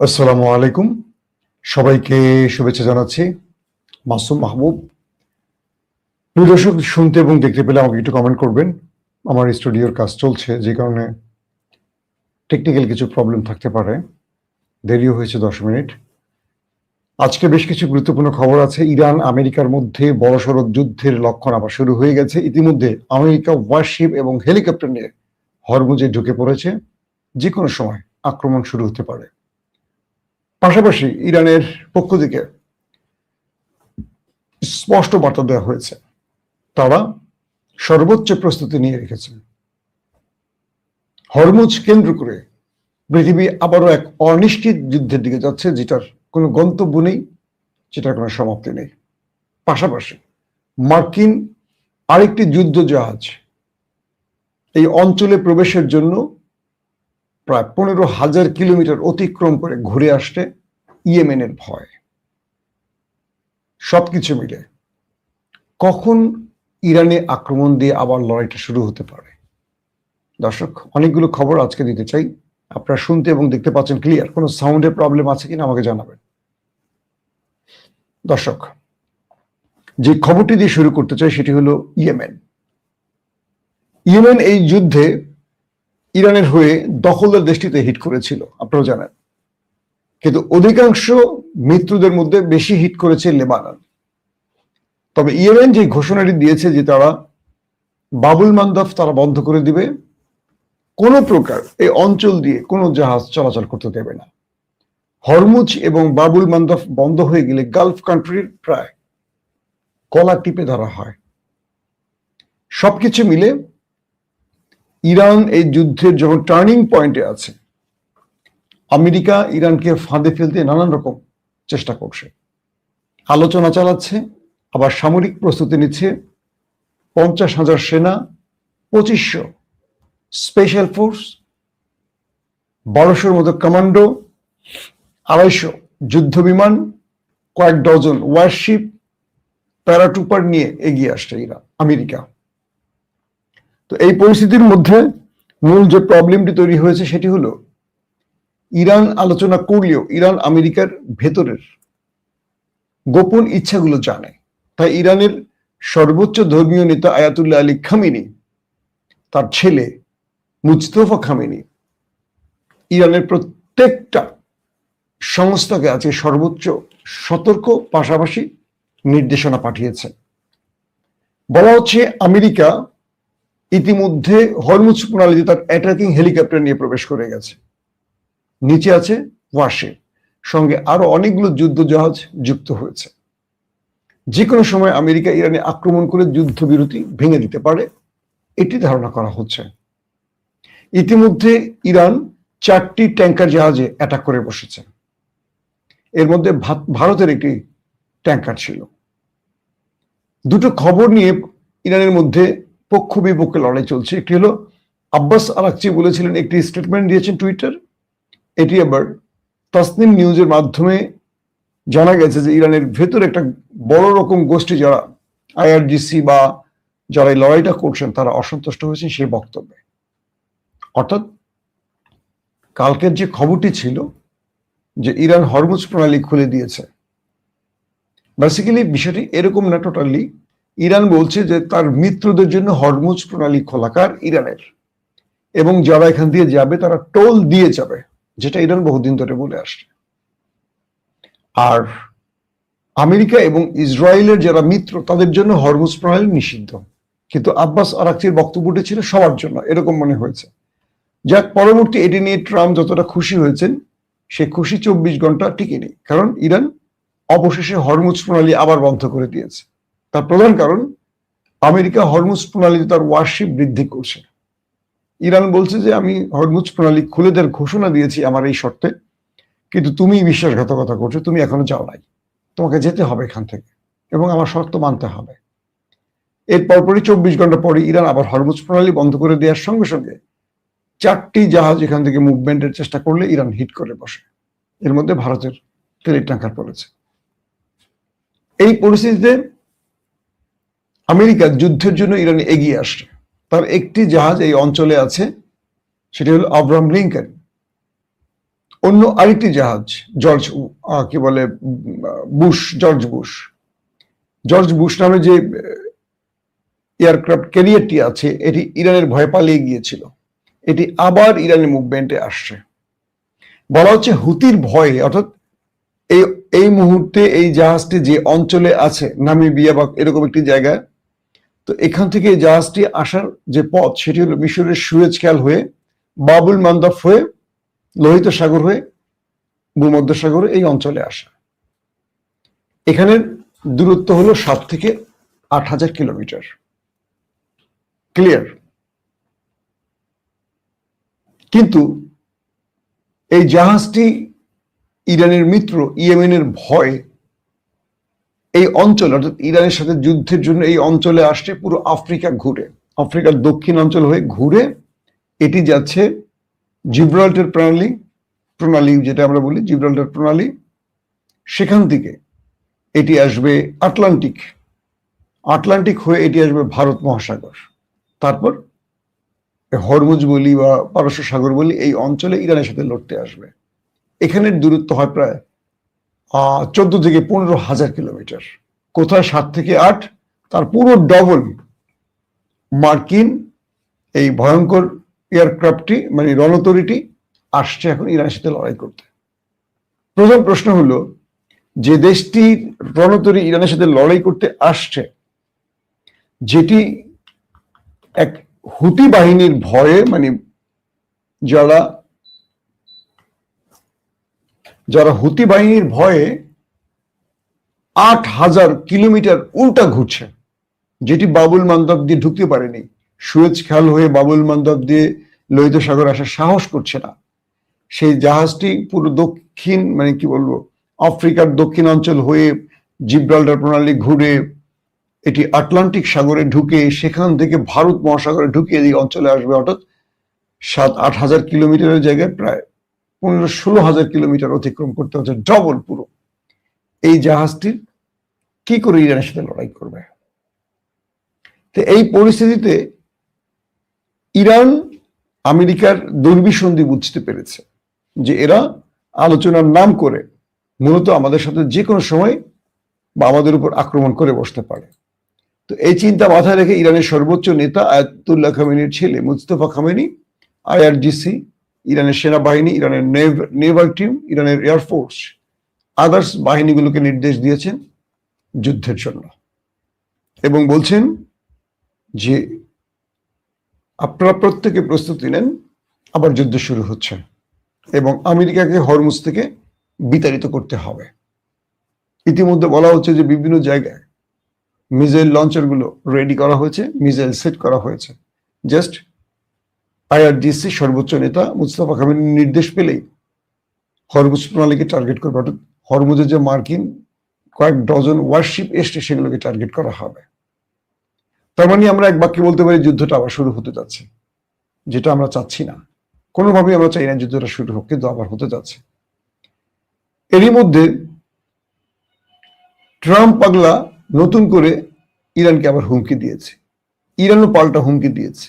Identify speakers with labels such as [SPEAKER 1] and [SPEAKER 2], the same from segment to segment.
[SPEAKER 1] আসসালামু আলাইকুম। সবাইকে শুভেচ্ছা জানাচ্ছি। মাসুম মাহবুব। প্রিয় দর্শক, শুনতে এবং দেখতে পেলে আমাকে একটু কমেন্ট করবেন। আমার স্টুডিওর কাজ চলছে, যে কারণে টেকনিক্যাল কিছু প্রবলেম থাকতে পারে। দেরিও হয়েছে 10 মিনিট। আজকে বেশ কিছু গুরুত্বপূর্ণ খবর আছে। ইরান আমেরিকার মধ্যে বড়সড় যুদ্ধের লক্ষণ আবার শুরু হয়ে গেছে। ইতিমধ্যে আমেরিকা ওয়ারশিপ এবং হেলিকপ্টার নিয়ে হরমুজে ঢুকে পড়েছে। যে কোনো সময় আক্রমণ শুরু হতে পারে। পাশাপাশি ইরানের পক্ষ থেকে স্পষ্ট বার্তা দেওয়া হয়েছে, তারা সর্বোচ্চ প্রস্তুতি নিয়ে রেখেছে। হরমুজ কেন্দ্র করে পৃথিবী আবারও এক অনিশ্চিত যুদ্ধের দিকে যাচ্ছে, যেটার কোনো গন্তব্য নেই, যেটার কোনো সমাপ্তি নেই। পাশাপাশি মার্কিন আরেকটি যুদ্ধ জাহাজ এই অঞ্চলে প্রবেশের জন্য প্রায় 15,000 কিলোমিটার অতিক্রম করে ঘুরে আসছে ইয়েমেনের ভয়। সবকিছু মিলে কখন ইরানে আক্রমণ দিয়ে আবার লড়াইটা শুরু হতে পারে? দর্শক, অনেকগুলো খবর আজকে দিতে চাই। আপনারা শুনতে এবং দেখতে পাচ্ছেন ক্লিয়ার? কোনো সাউন্ডের প্রবলেম আছে কিনা আমাকে জানাবেন। দর্শক, যে খবরটি দিয়ে শুরু করতে চাই সেটি হলো ইয়েমেন। ইয়েমেন এই যুদ্ধে ইরানের হয়ে দখলদার দেশটিতে হিট করেছিল, আপনারা জানেন। কিন্তু অধিকাংশ মৃত্যুদের মধ্যে বেশি হিট করেছে লেবানন। তবে ইয়েমেন যে ঘোষণাটি দিয়েছে যে তারা বাবুল মান্দাব তারা বন্ধ করে দিবে, কোনো প্রকার এই অঞ্চল দিয়ে কোনো জাহাজ চলাচল করতে দেবে না। হরমুজ এবং বাবুল মান্দাব বন্ধ হয়ে গেলে গালফ কান্ট্রির প্রায় গলা টিপে ধরা হয়। সবকিছু মিলে ইরান এই যুদ্ধের যখন টার্নিং পয়েন্টে আছে, আমেরিকা ইরানকে ফাঁদে ফেলতে নানান রকম চেষ্টা করছে, আলোচনা চালাচ্ছে, আবার সামরিক প্রস্তুতি নিচ্ছে। 50,000 সেনা, 2500 স্পেশাল ফোর্স, 1200-র মতো কমান্ডো, 250 যুদ্ধ বিমান, কয়েক ডজন ওয়ারশিপ, প্যারাটুপার নিয়ে এগিয়ে আসছে আমেরিকা। তো এই পরিস্থিতির মধ্যে মূল যে প্রবলেমটি তৈরি হয়েছে সেটি হলো, ইরান আলোচনা করলেও ইরান আমেরিকার ভেতরের গোপন ইচ্ছাগুলো জানে। তাই ইরানের সর্বোচ্চ ধর্মীয় নেতা আয়াতুল্লাহ আলী খামেনি, তার ছেলে মুজতফা খামেনি, ইরানের প্রত্যেকটা সংস্থাকে আছে সর্বোচ্চ সতর্ক পাশাপাশি নির্দেশনা পাঠিয়েছে। বলা হচ্ছে আমেরিকা ইতিমধ্যে হরমুজ প্রণালীতে তার অ্যাটাকিং হেলিকপ্টার নিয়ে প্রবেশ করে গেছে। নিচে আছে ওয়ারশিপ, সঙ্গে আরো অনেকগুলো যুদ্ধ জাহাজ যুক্ত হয়েছে। যে কোনো সময় আমেরিকা ইরানে আক্রমণ করে যুদ্ধবিরতি ভেঙে দিতে পারে, এটি ধারণা করা হচ্ছে। ইতিমধ্যে ইরান 4টি ট্যাঙ্কার জাহাজে অ্যাটাক করে বসেছে। এর মধ্যে ভারতের একটি ট্যাঙ্কার ছিল। দুটো খবর নিয়ে ইরানের মধ্যে পক্ষ বিপক্ষে লড়াই চলছে। একটি হলো আব্বাস আরাকচি বলেছিলেন, একটি স্টেটমেন্ট দিয়েছেন টুইটার। এটি আবার তাসনিম নিউজের মাধ্যমে জানা গেছে যে ইরানের ভেতরে একটা বড় রকম গোষ্ঠী, যারা আইআরজিসি বা যারা এই লড়াইটা করছেন, তারা অসন্তুষ্ট হয়েছেন সেই বক্তব্যে। অর্থাৎ কালকের যে খবরটি ছিল যে ইরান হরমুজ প্রণালী খুলে দিয়েছে, বেসিক্যালি বিষয়টি এরকম না টোটালি। ইরান বলছে যে তার মিত্রদের জন্য হরমুজ প্রণালী খোলাকার ইরানের, এবং যারা এখান দিয়ে যাবে তারা টোল দিয়ে যাবে, যেটা ইরান বহুদিন ধরে বলে আসছে। আর আমেরিকা এবং ইসরায়েলের যারা মিত্র, তাদের জন্য হরমুজ প্রণালী নিষিদ্ধ। কিন্তু আব্বাস আরাকচির বক্তব্যটি ছিল সবার জন্য, এরকম মনে হয়েছে। যাক, পরবর্তী এটি নিয়ে ট্রাম্প যতটা খুশি হয়েছেন, সে খুশি 24 ঘন্টা টিকেনি। কারণ ইরান অবশেষে হরমুজ প্রণালী আবার বন্ধ করে দিয়েছে। তার প্রধান কারণ, আমেরিকা হরমুজ প্রণালীতে তার ওয়ারশিপ বৃদ্ধি করছে। ইরান বলছে যে আমি হরমুজ প্রণালী খুলে দেওয়ার ঘোষণা দিয়েছি আমার এই শর্তে, কিন্তু তুমি বিশ্বাসঘাতকতা করছো, তুমি এখনো যাও নাই, তোমাকে যেতে হবে এখান থেকে এবং আমার শর্ত মানতে হবে। এর পরপরই 24 ঘন্টা পরে ইরান আবার হরমুজ প্রণালী বন্ধ করে দেওয়ার সঙ্গে সঙ্গে 4টি জাহাজ এখান থেকে মুভমেন্টের চেষ্টা করলে ইরান হিট করে বসে। এর মধ্যে ভারতের তেলের ট্যাঙ্কার পড়েছে। এই পরিস্থিতিতে আমেরিকা যুদ্ধের জন্য ইরানে এগিয়ে আসছে। তার একটি জাহাজ এই অঞ্চলে আছে, সেটি হলো আব্রাহাম লিঙ্কন। অন্য আরেকটি জাহাজ জর্জ কি বলে জর্জ বুশ নামে যে এয়ারক্রাফট ক্যারিয়ারটি আছে, এটি ইরানের ভয়ে পালিয়ে গিয়েছিল। এটি আবার ইরানের মুভমেন্টে আসছে। বলা হচ্ছে হুতির ভয়ে, অর্থাৎ এই মুহূর্তে এই জাহাজটি যে অঞ্চলে আছে, নামিবিয়া বা এরকম একটি জায়গায়, তো এখান থেকে এই জাহাজটি আসার যে পথ সেটি হলো মিশরের সুয়েজ খাল হয়ে, বাবুল মান্দাব হয়ে, লোহিত সাগর হয়ে ভূমধ্যসাগরে এই অঞ্চলে আসা। এখানের দূরত্ব হলো 7 থেকে 8,000 কিলোমিটার। ক্লিয়ার? কিন্তু এই জাহাজটি ইরানের মিত্র ইয়েমেনের ভয় এই অঞ্চল, অর্থাৎ ইরানের সাথে যুদ্ধের জন্য এই অঞ্চলে আসছে পুরো আফ্রিকা ঘুরে, আফ্রিকার দক্ষিণ অঞ্চল হয়ে ঘুরে এটি যাচ্ছে জিব্রাল্টার প্রণালী যেটা আমরা বলি জিব্রাল্টার প্রণালী, সেখান থেকে এটি আসবে আটলান্টিক হয়ে এটি আসবে ভারত মহাসাগর, তারপর হরমুজ বলি বা পারস্য সাগর বলি এই অঞ্চলে ইরানের সাথে লড়তে আসবে। এখানের দূরত্ব হয় প্রায় 14 থেকে 15,000 কিলোমিটার। কোথায় 7 থেকে 8, তার পুরো ডবল মার্কিন এই ভয়ঙ্কর এয়ারক্রাফটটি মানে রণতরীটি আসছে এখন ইরানের সাথে লড়াই করতে। প্রথম প্রশ্ন হলো, যে দেশটির রণতরী ইরানের সাথে লড়াই করতে আসছে, যেটি এক হুতি বাহিনীর ভয়ে, মানে যারা হুতি বাহিনীর ভয়ে 8,000 কিলোমিটার উল্টা ঘুরছে, যেটি বাবুল মান্দাব দিয়ে ঢুকতে পারেনি, সুয়েজ খাল হয়ে বাবুল মান্দাব দিয়ে লোহিত সাগর আসার সাহস করছে না, সেই জাহাজটি পুরো দক্ষিণ মানে কি বলবো আফ্রিকার দক্ষিণ অঞ্চল হয়ে জিব্রাল্টার প্রণালী ঘুরে এটি আটলান্টিক সাগরে ঢুকে সেখান থেকে ভারত মহাসাগরে ঢুকে এই অঞ্চলে আসবে, অর্থাৎ 7-8,000 কিলোমিটারের জায়গায় প্রায় 15-16,000 কিলোমিটার অতিক্রম করতে হচ্ছে, ডবল পুরো। এই জাহাজটির কি করে ইরানের সাথে লড়াই করবে? তো এই পরিস্থিতিতে ইরান আমেরিকার দুর্বিসন্ধি বুঝতে পেরেছে যে এরা আলোচনার নাম করে মূলত আমাদের সাথে যে কোনো সময় বা আমাদের উপর আক্রমণ করে বসতে পারে। তো এই চিন্তা মাথায় রেখে ইরানের সর্বোচ্চ নেতা আয়াতুল্লাহ খামেনির ছেলে মুস্তফা খামেনি IRGC, ইরানের সেনাবাহিনী, ইরানের নেভাল টিম, ইরানের এয়ারফোর্স, আদার্স বাহিনীগুলোকে নির্দেশ দিয়েছেন যুদ্ধের জন্য এবং বলছেন যে আপনারা প্রত্যেকে প্রস্তুতি নেন, আবার যুদ্ধ শুরু হচ্ছে এবং আমেরিকাকে হরমুজ থেকে বিতাড়িত করতে হবে। ইতিমধ্যে বলা হচ্ছে যে বিভিন্ন জায়গায় মিসাইল লঞ্চারগুলো রেডি করা হয়েছে, মিসাইল সেট করা হয়েছে। জাস্ট IRGC সর্বোচ্চ নেতা মুস্তফা খামেনির নির্দেশ পেলেই হরমুজ প্রণালীকে টার্গেট করবে, অর্থাৎ হরমুজে যে মার্কিন কয়েক ডজন ওয়ারশিপ এসছে সেগুলোকে টার্গেট করা হবে। তার মানে আমরা এক বাক্যে বলতে পারি যুদ্ধটা আবার শুরু হতে যাচ্ছে, যেটা আমরা চাচ্ছি না, কোনোভাবেই আমরা চাই না যুদ্ধটা শুরু হোক, কিন্তু আবার হতে যাচ্ছে। এরই মধ্যে ট্রাম্প পাগলা নতুন করে ইরানকে আবার হুমকি দিয়েছে, ইরানও পাল্টা হুমকি দিয়েছে।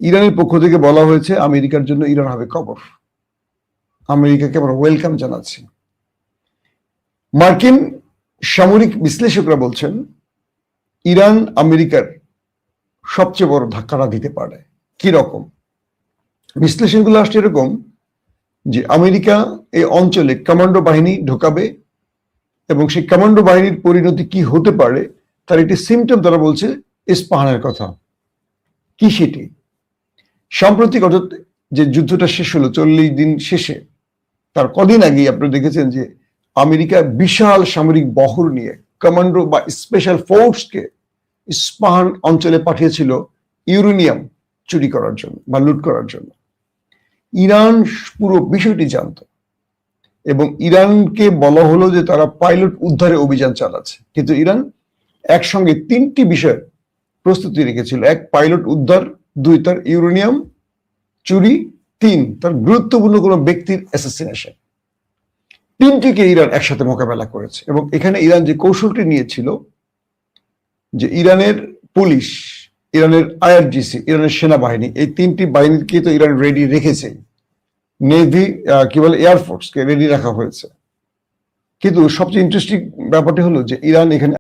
[SPEAKER 1] ইরানের পক্ষ থেকে বলা হয়েছে আমেরিকার জন্য ইরান হবে কবর, আমেরিকাকে আমরা ওয়েলকাম জানাচ্ছি। মার্কিন সামরিক বিশ্লেষকরা বলছেন ইরান আমেরিকার সবচেয়ে বড় ধাক্কাটা দিতে পারে। কি রকম? বিশ্লেষণগুলো আসছে এরকম যে আমেরিকা এই অঞ্চলে কমান্ডো বাহিনী ঢোকাবে এবং সেই কমান্ডো বাহিনীর পরিণতি কি হতে পারে তার একটি সিমটম তারা বলছে ইস্পাহানের কথা। কি সেটি? সাম্প্রতিক অর্থাৎ যে যুদ্ধটা শেষ হলো 40 দিন শেষে, তার কদিন আগেই আপনারা দেখেছেন যে আমেরিকা বিশাল সামরিক বহর নিয়ে কমান্ডো বা স্পেশাল ফোর্সকে ইস্পাহান অঞ্চলে পাঠিয়েছিল ইউরেনিয়াম চুরি করার জন্য বা লুট করার জন্য। ইরান পুরো বিষয়টি জানত এবং ইরানকে বলা হলো যে তারা পাইলট উদ্ধারে অভিযান চালাচ্ছে, কিন্তু ইরান একসঙ্গে 3টি বিষয় প্রস্তুতি রেখেছিল। 1, পাইলট উদ্ধার; 2, তার ইউরেনিয়াম চুরি; 3, তার গুরুত্বপূর্ণ কোনো ব্যক্তির অ্যাসাসিনেশন। 3টিকে ইরান একসাথে মোকাবেলা করেছে এবং এখানে ইরান যে কৌশলটি নিয়েছিল যে ইরানের পুলিশ, ইরানের IRGC, ইরানের সেনাবাহিনী, এই 3টি বাহিনীকে তো ইরান রেডি রেখেছে নেভি কি বলে এয়ারফোর্সকে রেডি রাখা হয়েছে। কিন্তু সবচেয়ে ইন্টারেস্টিং ব্যাপারটি হলো যে ইরান এখানে